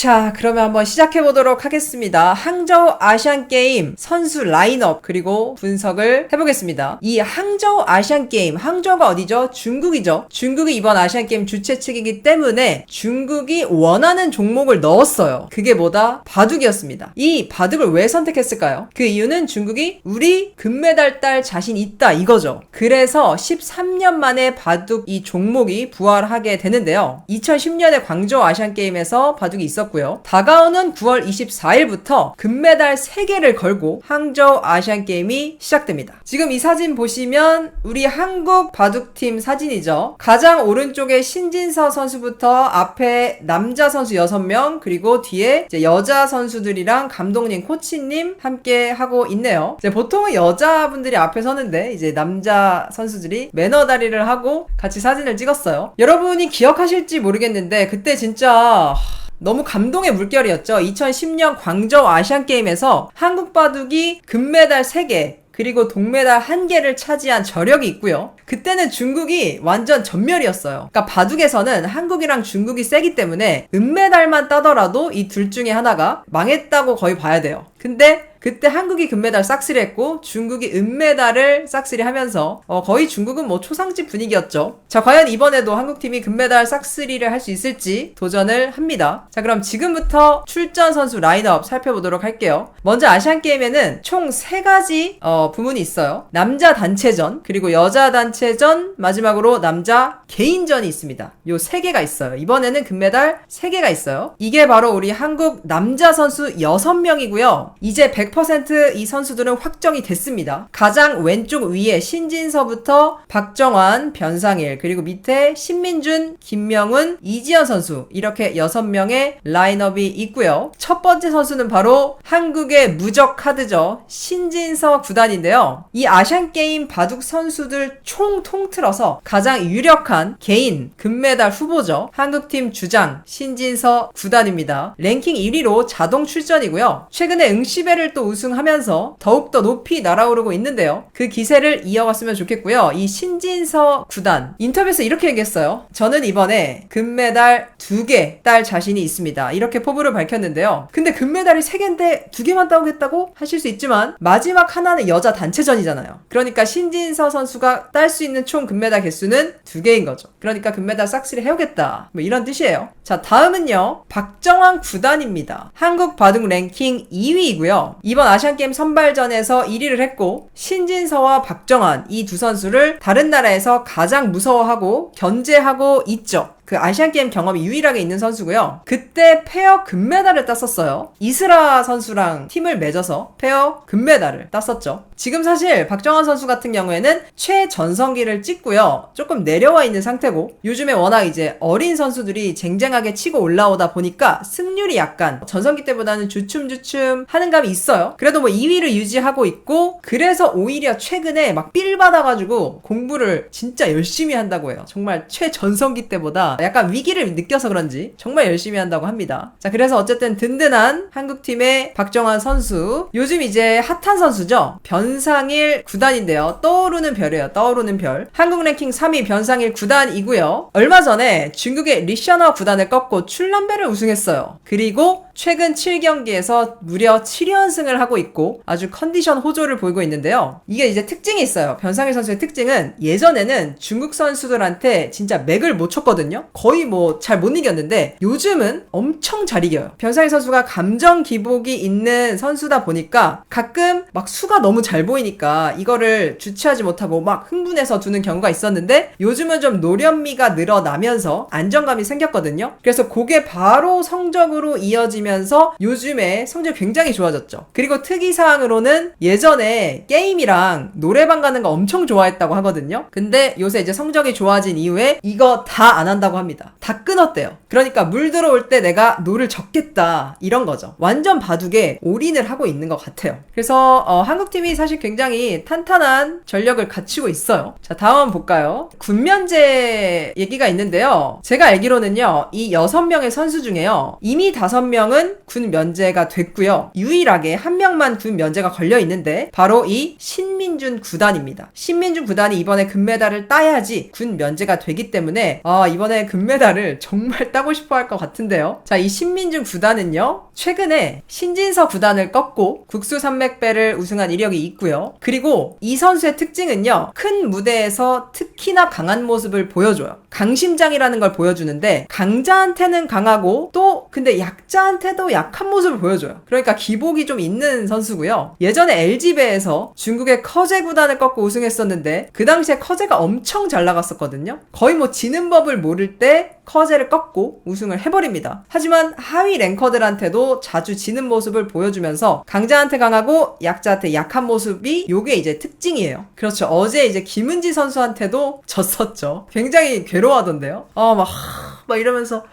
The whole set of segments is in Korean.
자, 그러면 한번 시작해보도록 하겠습니다. 항저우 아시안게임 선수 라인업 그리고 분석을 해보겠습니다. 이 항저우 아시안게임, 항저우가 어디죠? 중국이죠. 중국이 이번 아시안게임 주최 측이기 때문에 중국이 원하는 종목을 넣었어요. 그게 뭐다? 바둑이었습니다. 이 바둑을 왜 선택했을까요? 그 이유는 중국이 우리 금메달 딸 자신 있다 이거죠. 그래서 13년 만에 바둑 이 종목이 부활하게 되는데요. 2010년에 광저우 아시안게임에서 바둑이 있었고요. 다가오는 9월 24일부터 금메달 3개를 걸고 항저우 아시안게임이 시작됩니다. 지금 이 사진 보시면 우리 한국 바둑팀 사진이죠. 가장 오른쪽에 신진서 선수부터 앞에 남자 선수 6명 그리고 뒤에 이제 여자 선수들이랑 감독님, 코치님 함께 하고 있네요. 이제 보통은 여자분들이 앞에 서는데 이제 남자 선수들이 매너 다리를 하고 같이 사진을 찍었어요. 여러분이 기억하실지 모르겠는데 그때 진짜 너무 감동의 물결이었죠. 2010년 광저우 아시안게임에서 한국 바둑이 금메달 3개 그리고 동메달 1개를 차지한 저력이 있고요. 그때는 중국이 완전 전멸이었어요. 그러니까 바둑에서는 한국이랑 중국이 세기 때문에 은메달만 따더라도 이 둘 중에 하나가 망했다고 거의 봐야 돼요. 근데 그때 한국이 금메달 싹쓸이 했고 중국이 은메달을 싹쓸이 하면서 거의 중국은 뭐 초상집 분위기였죠. 자, 과연 이번에도 한국팀이 금메달 싹쓸이를 할 수 있을지 도전을 합니다. 자, 그럼 지금부터 출전 선수 라인업 살펴보도록 할게요. 먼저 아시안게임에는 총 3가지 부문이 있어요. 남자 단체전, 그리고 여자 단체전, 마지막으로 남자 개인전이 있습니다. 요 3개가 있어요. 이번에는 금메달 3개가 있어요. 이게 바로 우리 한국 남자 선수 6명이고요. 이제 100% 이 선수들은 확정이 됐습니다. 가장 왼쪽 위에 신진서부터 박정환, 변상일, 그리고 밑에 신민준, 김명훈, 이지연 선수 이렇게 6명의 라인업이 있고요. 첫 번째 선수는 바로 한국의 무적 카드죠. 신진서 구단인데요. 이 아시안게임 바둑 선수들 총 통틀어서 가장 유력한 개인 금메달 후보죠. 한국팀 주장 신진서 구단입니다. 랭킹 1위로 자동 출전이고요. 최근에 응시배를 또 우승하면서 더욱더 높이 날아오르고 있는데요. 그 기세를 이어갔으면 좋겠고요. 이 신진서 구단 인터뷰에서 이렇게 얘기했어요. 저는 이번에 금메달 2개 딸 자신이 있습니다. 이렇게 포부를 밝혔는데요. 근데 금메달이 3개인데 2개만 따오겠다고 하실 수 있지만 마지막 하나는 여자 단체전이잖아요. 그러니까 신진서 선수가 딸 수 있는 총 금메달 개수는 2개인 거죠. 그러니까 금메달 싹쓸이 해오겠다. 뭐 이런 뜻이에요. 자, 다음은요. 박정환 구단입니다. 한국 바둑 랭킹 2위이고요. 이번 아시안게임 선발전에서 1위를 했고 신진서와 박정환 이 두 선수를 다른 나라에서 가장 무서워하고 견제하고 있죠. 그 아시안게임 경험이 유일하게 있는 선수고요. 그때 페어 금메달을 땄었어요. 이스라 선수랑 팀을 맺어서 페어 금메달을 땄었죠. 지금 사실 박정환 선수 같은 경우에는 최전성기를 찍고요. 조금 내려와 있는 상태고 요즘에 워낙 이제 어린 선수들이 쟁쟁하게 치고 올라오다 보니까 승률이 약간 전성기 때보다는 주춤주춤 하는 감이 있어요. 그래도 뭐 2위를 유지하고 있고 그래서 오히려 최근에 막 삘 받아가지고 공부를 진짜 열심히 한다고 해요. 정말 최전성기 때보다 약간 위기를 느껴서 그런지 정말 열심히 한다고 합니다. 자, 그래서 어쨌든 든든한 한국팀의 박정환 선수. 요즘 이제 핫한 선수죠. 변상일 구단인데요. 떠오르는 별이에요. 떠오르는 별. 한국 랭킹 3위 변상일 구단이고요. 얼마 전에 중국의 리셔너 구단을 꺾고 출란배를 우승했어요. 그리고 최근 7경기에서 무려 7연승을 하고 있고 아주 컨디션 호조를 보이고 있는데요. 이게 이제 특징이 있어요. 변상일 선수의 특징은 예전에는 중국 선수들한테 진짜 맥을 못 쳤거든요. 거의 뭐 잘 못 이겼는데 요즘은 엄청 잘 이겨요. 변상일 선수가 감정 기복이 있는 선수다 보니까 가끔 막 수가 너무 잘 보이니까 이거를 주체하지 못하고 막 흥분해서 두는 경우가 있었는데 요즘은 좀 노련미가 늘어나면서 안정감이 생겼거든요. 그래서 그게 바로 성적으로 이어지면서 요즘에 성적이 굉장히 좋아졌죠. 그리고 특이사항으로는 예전에 게임이랑 노래방 가는 거 엄청 좋아했다고 하거든요. 근데 요새 이제 성적이 좋아진 이후에 이거 다 안 한다고 합니다. 다 끊었대요. 그러니까 물 들어올 때 내가 노를 적겠다 이런 거죠. 완전 바둑에 올인을 하고 있는 것 같아요. 그래서 한국팀이 사실 굉장히 탄탄한 전력을 갖추고 있어요. 자, 다음 볼까요? 군면제 얘기가 있는데요. 제가 알기로는요. 이 6명의 선수 중에요. 이미 5명은 군 면제가 됐고요. 유일하게 1명만 군 면제가 걸려 있는데 바로 이 신민준 구단입니다. 신민준 구단이 이번에 금메달을 따야지 군 면제가 되기 때문에 이번에 이번에 금메달을 정말 따고 싶어 할 것 같은데요. 자, 이 신민준 구단은요, 최근에 신진서 구단을 꺾고 국수산맥배를 우승한 이력이 있고요. 그리고 이 선수의 특징은요, 큰 무대에서 특히나 강한 모습을 보여줘요. 강심장이라는 걸 보여주는데 강자한테는 강하고 또 근데 약자한테도 약한 모습을 보여줘요. 그러니까 기복이 좀 있는 선수고요. 예전에 LG배에서 중국의 커제 구단을 꺾고 우승했었는데 그 당시에 커제가 엄청 잘 나갔었거든요. 거의 뭐 지는 법을 모를 때 커제를 꺾고 우승을 해버립니다. 하지만 하위 랭커들한테도 자주 지는 모습을 보여주면서 강자한테 강하고 약자한테 약한 모습이 요게 이제 특징이에요. 그렇죠. 어제 이제 김은지 선수한테도 졌었죠. 굉장히 괴로워하던데요. 막 이러면서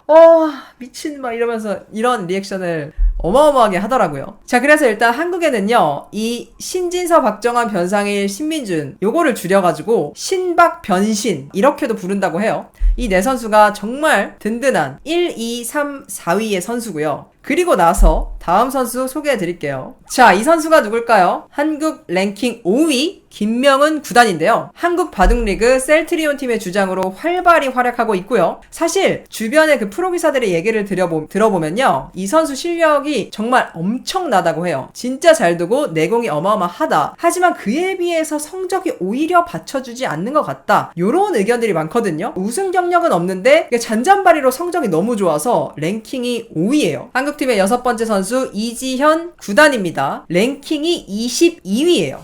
미친 막 이러면서 이런 리액션을 어마어마하게 하더라고요. 자, 그래서 일단 한국에는요, 이 신진서 박정환 변상일 신민준 요거를 줄여가지고 신박변신 이렇게도 부른다고 해요. 이 네 선수가 정말 든든한 1, 2, 3, 4위의 선수고요. 그리고 나서 다음 선수 소개해 드릴게요. 자, 이 선수가 누굴까요? 한국 랭킹 5위 김명은 구단인데요. 한국 바둑리그 셀트리온 팀의 주장으로 활발히 활약하고 있고요. 사실 주변의 그 프로기사들의 얘기를 들어보면요, 이 선수 실력이 정말 엄청나다고 해요. 진짜 잘 두고 내공이 어마어마하다. 하지만 그에 비해서 성적이 오히려 받쳐주지 않는 것 같다. 요런 의견들이 많거든요. 우승 경력은 없는데 잔잔바리로 성적이 너무 좋아서 랭킹이 5위예요. 한국팀의 6번째 선수 이지현 구단입니다. 랭킹이 22위예요.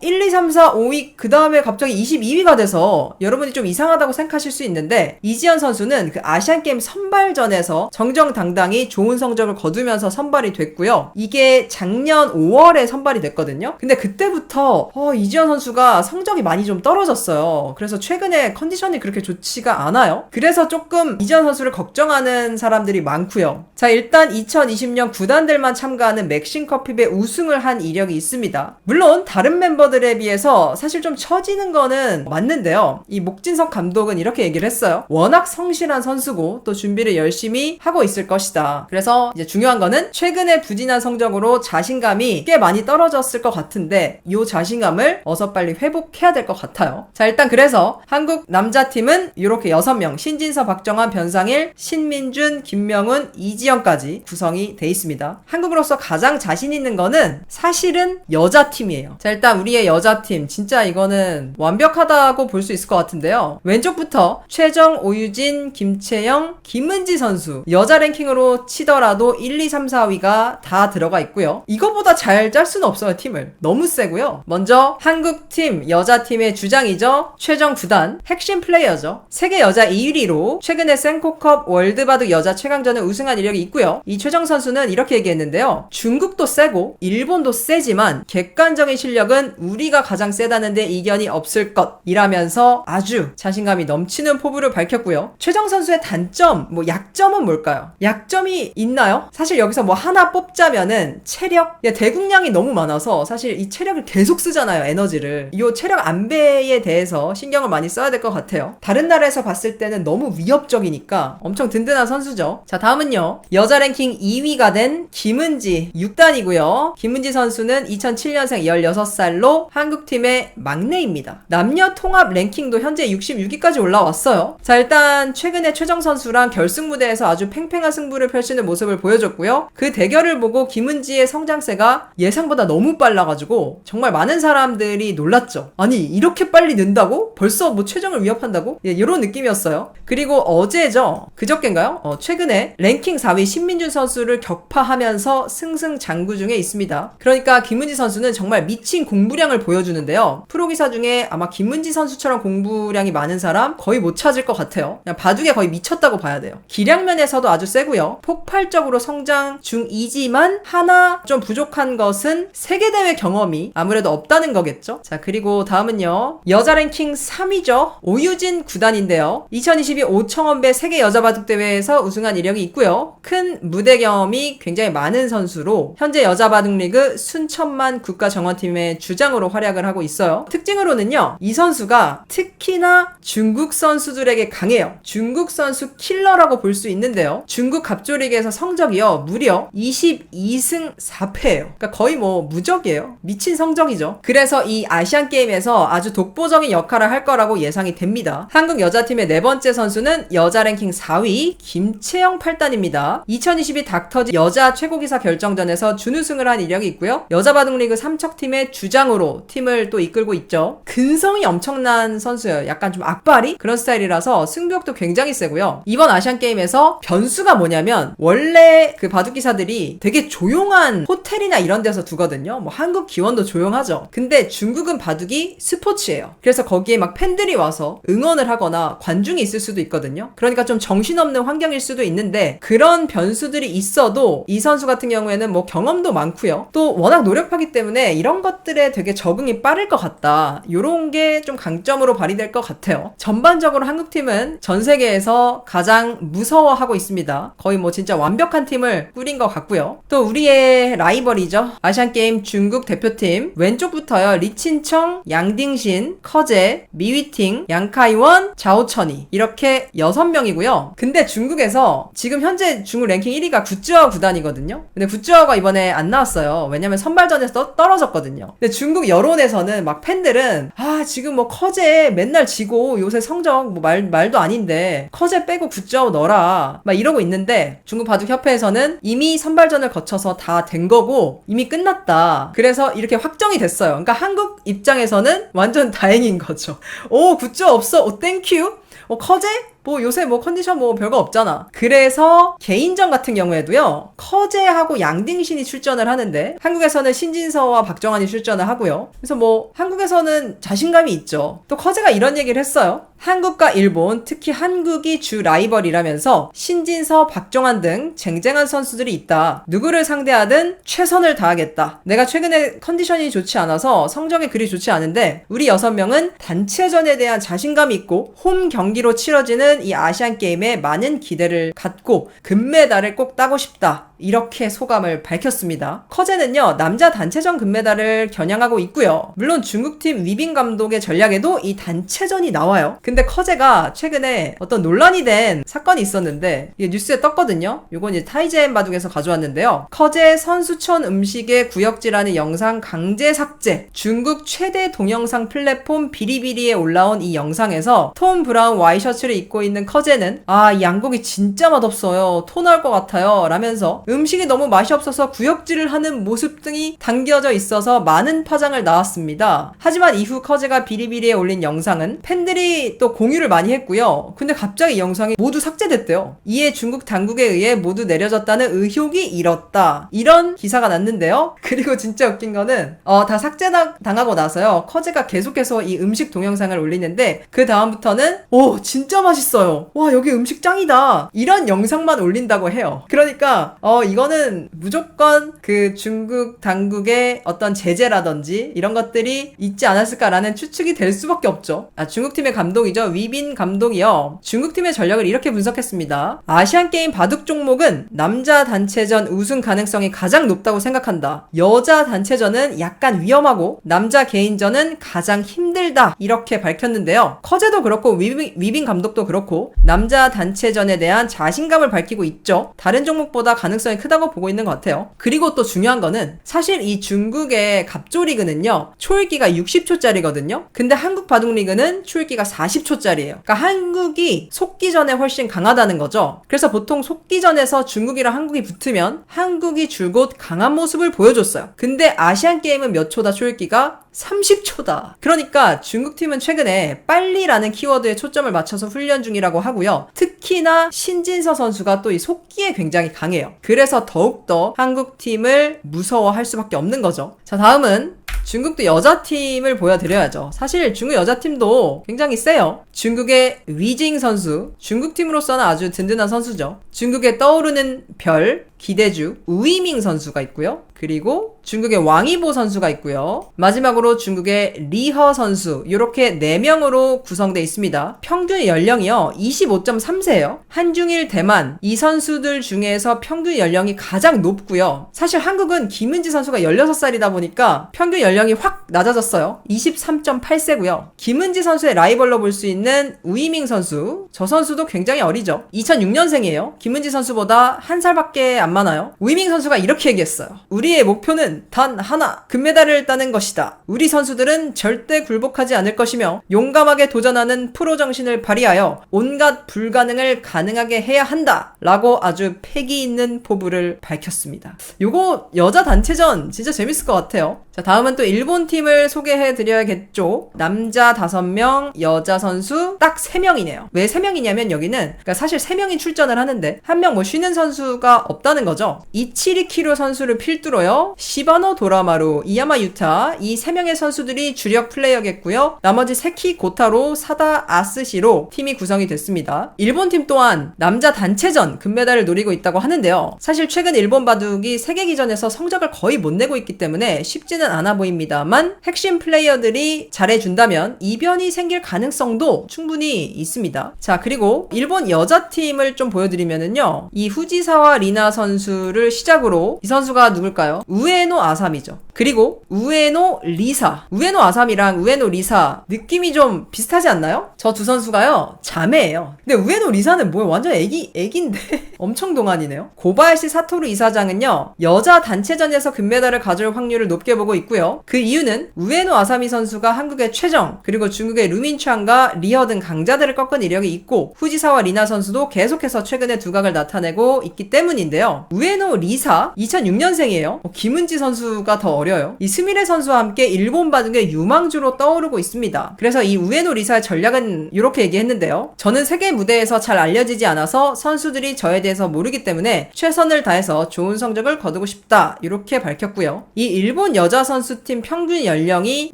1, 2, 3, 4, 5위 그 다음에 갑자기 22위가 돼서 여러분이 좀 이상하다고 생각하실 수 있는데, 이지현 선수는 그 아시안게임 선발전에서 정정당당히 좋은 성적을 거두면서 선발이 됐고요. 이게 작년 5월에 선발이 됐거든요. 근데 그때부터 이지현 선수가 성적이 많이 좀 떨어졌어요. 그래서 최근에 컨디션이 그렇게 좋지가 않아요. 그래서 조금 이지현 선수를 걱정하는 사람들이 많고요. 자, 일단 2020년 구단들만 참가하는 맥심커피배 우승을 한 이력이 있습니다. 물론 다른 멤버들에 비해서 사실 좀 처지는 거는 맞는데요. 이 목진석 감독은 이렇게 얘기를 했어요. 워낙 성실한 선수고 또 준비를 열심히 하고 있을 것이다. 그래서 이제 중요한 거는 최근에 부진한 성적으로 자신감이 꽤 많이 떨어졌을 것 같은데 이 자신감을 어서 빨리 회복해야 될 것 같아요. 자, 일단 그래서 한국 남자팀은 이렇게 6명, 신진서, 박정환, 변상일, 신민준, 김명훈, 이지현까지 구성이 돼 있습니다. 한국으로서 가장 자신 있는 거는 사실은 여자팀이에요. 자, 일단 우리의 여자팀 진짜 이거는 완벽하다고 볼 수 있을 것 같은데요. 왼쪽부터 최정, 오유진, 김채영, 김은지 선수 여자 랭킹으로 치더라도 1, 2, 3, 4위가 다 들어가 있고요. 이거보다 잘 짤 수는 없어요. 팀을 너무 세고요. 먼저 한국팀 여자팀의 주장이죠. 최정 구단 핵심 플레이어죠. 세계 여자 2위로 최근에 센코컵 월드바둑 여자 최강전을 우승한 이력이 있고요. 이 최정 선수는 이렇게 얘기했는데요. 중국도 세고 일본도 세지만 객관적인 실력은 우리가 가장 세다는데 이견이 없을 것이라면서 아주 자신감이 넘치는 포부를 밝혔고요. 최정 선수의 단점, 약점은 뭘까요? 약점이 있나요? 사실 여기서 하나 뽑자면은 체력? 대국량이 너무 많아서 사실 이 체력을 계속 쓰잖아요. 에너지를. 이 체력 안배에 대해서 신경을 많이 써야 될 것 같아요. 다른 나라에서 봤을 때는 너무 위협적이니까 엄청 든든한 선수죠. 자, 다음은요. 여자 랭킹 2위가 된 김은지 6단이고요. 김은지 선수는 2007년생 16살로 한국팀의 막내입니다. 남녀 통합 랭킹도 현재 66위까지 올라왔어요. 자, 일단 최근에 최정 선수랑 결승 무대에서 아주 팽팽한 승부를 펼치는 모습을 보여줬고요. 그 대결을 보고 김은지의 성장세가 예상보다 너무 빨라가지고 정말 많은 사람들이 놀랐죠. 아니, 이렇게 빨리 는다고? 벌써 최정을 위협한다고? 이런 느낌이었어요. 그리고 어제죠. 그저께인가요? 최근에 랭킹 4위 신민준 선수를 격파하면서 승승장구 중에 있습니다. 그러니까 김은지 선수는 정말 미친 공부량을 보여주는데요. 프로기사 중에 아마 김은지 선수처럼 공부량이 많은 사람 거의 못 찾을 것 같아요. 그냥 바둑에 거의 미쳤다고 봐야 돼요. 기량면에서도 아주 세고요. 폭발적으로 성장 중이지만 하나 좀 부족한 것은 세계대회 경험이 아무래도 없다는 거겠죠. 자, 그리고 다음은요. 여자 랭킹 3위죠. 오유진 구단인데요. 2022 오청원배 세계 여자 바둑대회에서 우승한 이력이 있고요. 큰 무대 국제 경험이 굉장히 많은 선수로 현재 여자 바둑리그 순천만 국가정원팀의 주장으로 활약을 하고 있어요. 특징으로는요, 이 선수가 특히나 중국 선수들에게 강해요. 중국 선수 킬러라고 볼 수 있는데요. 중국 갑조리그에서 성적이요, 무려 22승 4패예요. 그러니까 거의 뭐 무적이에요. 미친 성적이죠. 그래서 이 아시안게임에서 아주 독보적인 역할을 할 거라고 예상이 됩니다. 한국 여자팀의 네 번째 선수는 여자 랭킹 4위 김채영 8단입니다. 2022 닥터즈 여자 최고기사 결정전에서 준우승을 한 이력이 있고요. 여자 바둑리그 삼척팀의 주장으로 팀을 또 이끌고 있죠. 근성이 엄청난 선수예요. 약간 좀 악바리? 그런 스타일이라서 승부욕도 굉장히 세고요. 이번 아시안게임에서 변수가 뭐냐면 원래 그 바둑기사들이 되게 조용한 호텔이나 이런 데서 두거든요. 뭐 한국 기원도 조용하죠. 근데 중국은 바둑이 스포츠예요. 그래서 거기에 막 팬들이 와서 응원을 하거나 관중이 있을 수도 있거든요. 그러니까 좀 정신없는 환경일 수도 있는데 그런 변수들이 있어도 이 선수 같은 경우에는 뭐 경험도 많고요. 또 워낙 노력하기 때문에 이런 것들에 되게 적응이 빠를 것 같다. 요런 게 좀 강점으로 발휘될 것 같아요. 전반적으로 한국팀은 전 세계에서 가장 무서워하고 있습니다. 거의 뭐 진짜 완벽한 팀을 꾸린 것 같고요. 또 우리의 라이벌이죠. 아시안게임 중국 대표팀 왼쪽부터요. 리친청, 양딩신, 커제, 미위팅, 양카이원, 자오천이 이렇게 6명이고요. 근데 중국에서 지금 현재 중국 랭킹 1위가 굿즈아오 구단이거든요. 근데 굿즈아오가 이번에 안 나왔어요. 왜냐면 선발전에서 떨어졌거든요. 근데 중국 여론에서는 막 팬들은 지금 뭐 커제 맨날 지고 요새 성적 뭐 말도 아닌데 커제 빼고 굿즈아오 넣어라 막 이러고 있는데 중국 바둑협회에서는 이미 선발전을 거쳐서 다 된 거고 이미 끝났다. 그래서 이렇게 확정이 됐어요. 그러니까 한국 입장에서는 완전 다행인 거죠. 오, 굿즈아오 없어. 오, 땡큐. 커제? 뭐 요새 뭐 컨디션 뭐 별거 없잖아. 그래서 개인전 같은 경우에도요, 커제하고 양딩신이 출전을 하는데 한국에서는 신진서와 박정환이 출전을 하고요. 그래서 뭐 한국에서는 자신감이 있죠. 또 커제가 이런 얘기를 했어요. 한국과 일본, 특히 한국이 주 라이벌이라면서 신진서, 박정환 등 쟁쟁한 선수들이 있다. 누구를 상대하든 최선을 다하겠다. 내가 최근에 컨디션이 좋지 않아서 성적이 그리 좋지 않은데 우리 6명은 단체전에 대한 자신감이 있고 홈 경기로 치러지는 이 아시안게임에 많은 기대를 갖고 금메달을 꼭 따고 싶다. 이렇게 소감을 밝혔습니다. 커제는요, 남자 단체전 금메달을 겨냥하고 있고요. 물론 중국팀 위빙 감독의 전략에도 이 단체전이 나와요. 근데 커제가 최근에 어떤 논란이 된 사건이 있었는데 이게 뉴스에 떴거든요. 요건 이제 타이젠 바둑에서 가져왔는데요. 커제 선수촌 음식의 구역질하는 영상 강제 삭제. 중국 최대 동영상 플랫폼 비리비리에 올라온 이 영상에서 톰 브라운 와이셔츠를 입고 있는 커제는 이 양고기 진짜 맛없어요. 토 나올 것 같아요. 라면서 음식이 너무 맛이 없어서 구역질을 하는 모습 등이 담겨져 있어서 많은 파장을 낳았습니다. 하지만 이후 커제가 비리비리에 올린 영상은 팬들이 또 공유를 많이 했고요. 근데 갑자기 이 영상이 모두 삭제됐대요. 이에 중국 당국에 의해 모두 내려졌다는 의혹이 일었다. 이런 기사가 났는데요. 그리고 진짜 웃긴 거는 다 삭제당하고 나서요. 커제가 계속해서 이 음식 동영상을 올리는데 그 다음부터는 오, 진짜 맛있어요. 와, 여기 음식 짱이다. 이런 영상만 올린다고 해요. 그러니까 이거는 무조건 그 중국 당국의 어떤 제재라든지 이런 것들이 있지 않았을까라는 추측이 될 수밖에 없죠. 중국팀의 감독이죠. 위빈 감독이요. 중국팀의 전략을 이렇게 분석했습니다. 아시안게임 바둑 종목은 남자 단체전 우승 가능성이 가장 높다고 생각한다. 여자 단체전은 약간 위험하고 남자 개인전은 가장 힘들다. 이렇게 밝혔는데요. 커제도 그렇고 위빈 감독도 그렇고 남자 단체전에 대한 자신감을 밝히고 있죠. 다른 종목보다 가능성이 크다고 보고 있는 것 같아요. 그리고 또 중요한 거는 사실 이 중국의 갑조리그는요, 초읽기가 60초짜리거든요. 근데 한국 바둑리그는 초읽기가 40초짜리예요. 그러니까 한국이 속기전에 훨씬 강하다는 거죠. 그래서 보통 속기전에서 중국이랑 한국이 붙으면 한국이 줄곧 강한 모습을 보여줬어요. 근데 아시안게임은 몇 초다 초읽기가? 30초다. 그러니까 중국팀은 최근에 빨리라는 키워드에 초점을 맞춰서 훈련 중이라고 하고요. 특히나 신진서 선수가 또 이 속기에 굉장히 강해요. 그래서 더욱더 한국팀을 무서워할 수밖에 없는 거죠. 자, 다음은 중국도 여자팀을 보여드려야죠. 사실 중국 여자팀도 굉장히 세요. 중국의 위징 선수, 중국팀으로서는 아주 든든한 선수죠. 중국의 떠오르는 별, 기대주 우이밍 선수가 있고요. 그리고 중국의 왕이보 선수가 있고요. 마지막으로 중국의 리허 선수, 이렇게 4명으로 구성되어 있습니다. 평균 연령이요 25.3세예요. 한중일 대만 이 선수들 중에서 평균 연령이 가장 높고요. 사실 한국은 김은지 선수가 16살이다 보니까 평균 연령이 확 낮아졌어요. 23.8세고요. 김은지 선수의 라이벌로 볼 수 있는 우이밍 선수, 저 선수도 굉장히 어리죠. 2006년생이에요. 김은지 선수보다 1살밖에 안 많아요. 우이밍 선수가 이렇게 얘기했어요. 우리의 목표는 단 하나, 금메달을 따는 것이다. 우리 선수들은 절대 굴복하지 않을 것이며 용감하게 도전하는 프로 정신을 발휘하여 온갖 불가능을 가능하게 해야 한다. 라고 아주 패기 있는 포부를 밝혔습니다. 요거 여자 단체전 진짜 재밌을 것 같아요. 자, 다음은 또 일본 팀을 소개해 드려야겠죠. 남자 5명, 여자 선수 딱 3명이네요. 왜 3명이냐면 여기는 그러니까 사실 3명이 출전을 하는데 한 명 뭐 쉬는 선수가 없다는 거죠. 이치리키로 선수를 필두로요. 시바노 도라마루, 이야마 유타 이 3명의 선수들이 주력 플레이어겠고요. 나머지 세키 고타로, 사다 아스시로 팀이 구성이 됐습니다. 일본 팀 또한 남자 단체전 금메달을 노리고 있다고 하는데요. 사실 최근 일본 바둑이 세계기전에서 성적을 거의 못 내고 있기 때문에 쉽지는 않아 보입니다만 핵심 플레이어들이 잘해준다면 이변이 생길 가능성도 충분히 있습니다. 자, 그리고 일본 여자팀을 좀 보여드리면은요. 이 후지사와 리나 선수를 시작으로 이 선수가 누굴까요? 우에노 아삼이죠. 그리고 우에노 리사. 우에노 아삼이랑 우에노 리사 느낌이 좀 비슷하지 않나요? 저 두 선수가요. 자매예요. 근데 우에노 리사는 뭐야? 완전 애기인데 엄청 동안이네요. 고바야시 사토루 이사장은요. 여자 단체전에서 금메달을 가져올 확률을 높게 보고 있고요. 그 이유는 우에노 아사미 선수가 한국의 최정, 그리고 중국의 루민창과 리허 등 강자들을 꺾은 이력이 있고 후지사와 리나 선수도 계속해서 최근에 두각을 나타내고 있기 때문인데요. 우에노 리사 2006년생이에요. 김은지 선수가 더 어려요. 이 스미레 선수와 함께 일본 바둑의 유망주로 떠오르고 있습니다. 그래서 이 우에노 리사의 전략은 이렇게 얘기했는데요. 저는 세계 무대에서 잘 알려지지 않아서 선수들이 저에 대해서 모르기 때문에 최선을 다해서 좋은 성적을 거두고 싶다. 이렇게 밝혔고요. 이 일본 여자 선수팀 평균 연령이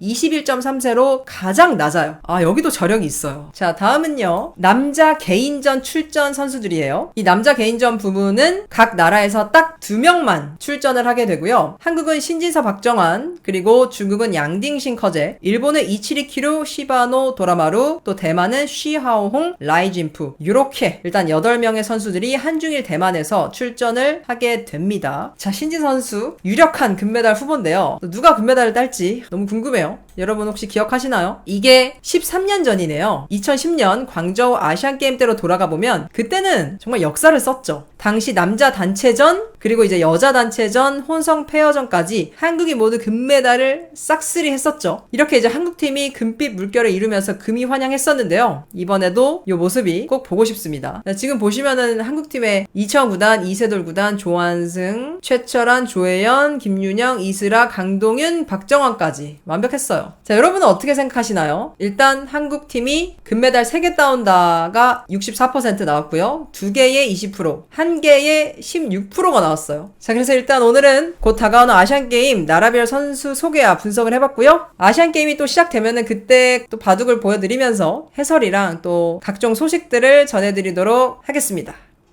21.3세로 가장 낮아요. 아, 여기도 저력이 있어요. 자, 다음은요. 남자 개인전 출전 선수들이에요. 이 남자 개인전 부문은 각 나라에서 딱 2명만 출전을 하게 되고요. 한국은 신진서 박정환, 그리고 중국은 양딩신 커제, 일본은 이치리키루, 시바노 도라마루, 또 대만은 쉬하오홍, 라이진프, 이렇게 일단 8명의 선수들이 한중일 대만에서 출전을 하게 됩니다. 자, 신진 선수 유력한 금메달 후보인데요. 누가 금메달을 딸지 너무 궁금해요. 여러분 혹시 기억하시나요? 이게 13년 전이네요. 2010년 광저우 아시안게임 때로 돌아가 보면 그때는 정말 역사를 썼죠. 당시 남자 단체전, 그리고 이제 여자 단체전, 혼성 페어전까지 한국이 모두 금메달을 싹쓸이 했었죠. 이렇게 이제 한국팀이 금빛 물결을 이루면서 금이 환영했었는데요. 이번에도 이 모습이 꼭 보고 싶습니다. 지금 보시면은 한국팀의 이천 구단, 이세돌 구단, 조한승, 최철한, 조혜연, 김윤영, 이슬아, 강동윤, 박정환까지 완벽했어요. 자, 여러분은 어떻게 생각하시나요? 일단 한국팀이 금메달 3개 따온다가 64% 나왔고요. 2개에 20%, 1개에 16%가 나왔어요. 자, 그래서 일단 오늘은 곧 다가오는 아시안게임 나라별 선수 소개와 분석을 해봤고요. 아시안게임이 또 시작되면은 그때 또 바둑을 보여드리면서 해설이랑 또 각종 소식들을 전해드리도록 하겠습니다.